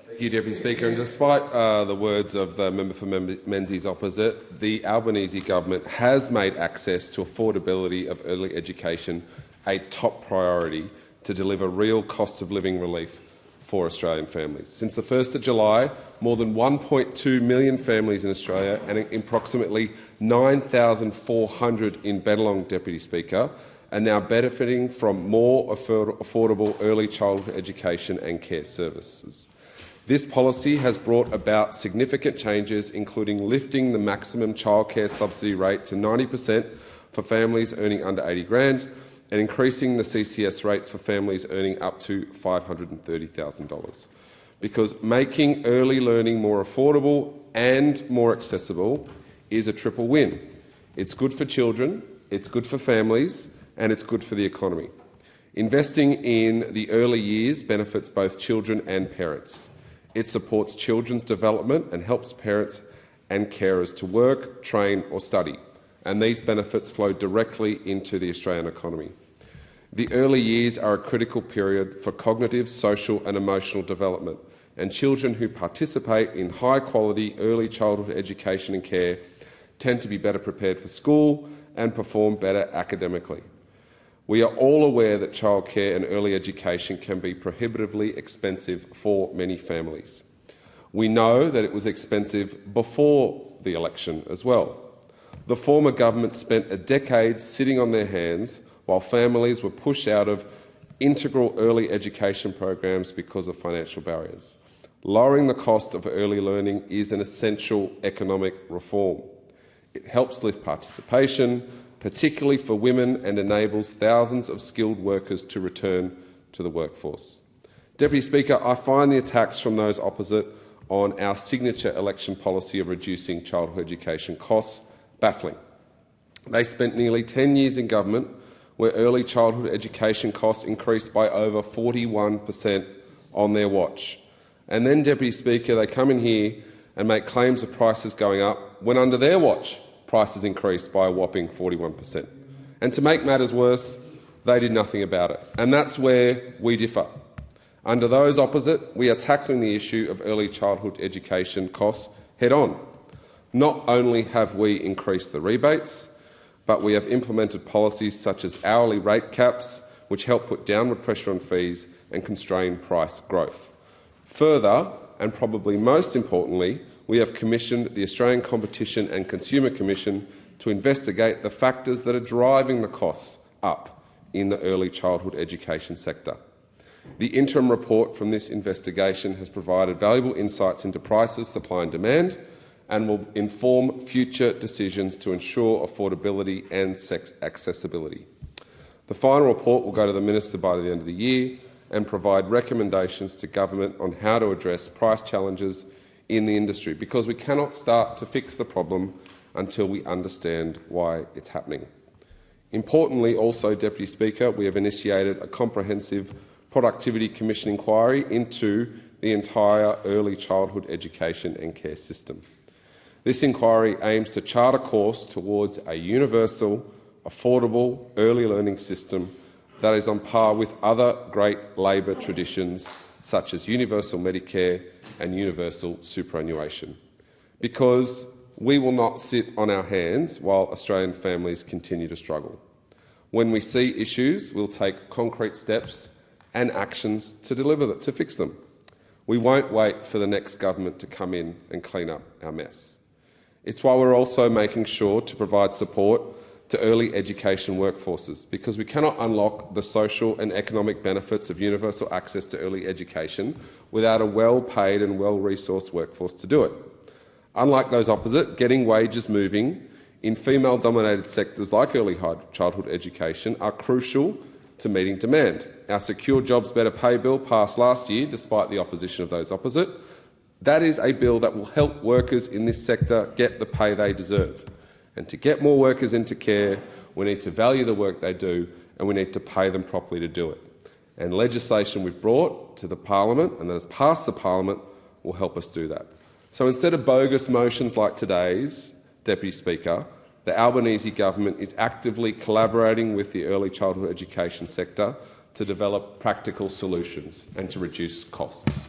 Thank you, Deputy Speaker. And despite the words of the member for Menzies opposite, the Albanese government has made access to affordability of early education a top priority to deliver real cost of living relief for Australian families. Since the 1st of July, more than 1.2 million families in Australia and approximately 9,400 in Bennelong, Deputy Speaker, are now benefiting from more affordable early childhood education and care services. This policy has brought about significant changes, including lifting the maximum childcare subsidy rate to 90% for families earning under $80,000 and increasing the CCS rates for families earning up to $530,000. Because making early learning more affordable and more accessible is a triple win. It's good for children, it's good for families, and it's good for the economy. Investing in the early years benefits both children and parents. It supports children's development and helps parents and carers to work, train or study, and these benefits flow directly into the Australian economy. The early years are a critical period for cognitive, social and emotional development, and children who participate in high-quality early childhood education and care tend to be better prepared for school and perform better academically. We are all aware that childcare and early education can be prohibitively expensive for many families. We know that it was expensive before the election as well. The former government spent a decade sitting on their hands while families were pushed out of integral early education programs because of financial barriers. Lowering the cost of early learning is an essential economic reform. It helps lift participation, particularly for women, and enables thousands of skilled workers to return to the workforce. Deputy Speaker, I find the attacks from those opposite on our signature election policy of reducing childhood education costs baffling. They spent nearly 10 years in government where early childhood education costs increased by over 41% on their watch. And then, Deputy Speaker, they come in here and make claims of prices going up when under their watch prices increased by a whopping 41%. And to make matters worse, they did nothing about it. And that's where we differ. Under those opposite, we are tackling the issue of early childhood education costs head-on. Not only have we increased the rebates, but we have implemented policies such as hourly rate caps, which help put downward pressure on fees and constrain price growth. Further, and probably most importantly, we have commissioned the Australian Competition and Consumer Commission to investigate the factors that are driving the costs up in the early childhood education sector. The interim report from this investigation has provided valuable insights into prices, supply and demand, and will inform future decisions to ensure affordability and accessibility. The final report will go to the Minister by the end of the year and provide recommendations to government on how to address price challenges in the industry, because we cannot start to fix the problem until we understand why it's happening. Importantly, also, Deputy Speaker, we have initiated a comprehensive Productivity Commission inquiry into the entire early childhood education and care system. This inquiry aims to chart a course towards a universal, affordable early learning system that is on par with other great Labor traditions such as universal Medicare and universal superannuation. Because we will not sit on our hands while Australian families continue to struggle. When we see issues, we'll take concrete steps and actions to fix them. We won't wait for the next government to come in and clean up our mess. It's why we're also making sure to provide support to early education workforces, because we cannot unlock the social and economic benefits of universal access to early education without a well-paid and well-resourced workforce to do it. Unlike those opposite, getting wages moving in female-dominated sectors like early childhood education are crucial to meeting demand. Our Secure Jobs Better Pay Bill passed last year, despite the opposition of those opposite. That is a bill that will help workers in this sector get the pay they deserve. And to get more workers into care, we need to value the work they do and we need to pay them properly to do it. And legislation we've brought to the Parliament and that has passed the Parliament will help us do that. So instead of bogus motions like today's, Deputy Speaker, the Albanese government is actively collaborating with the early childhood education sector to develop practical solutions and to reduce costs.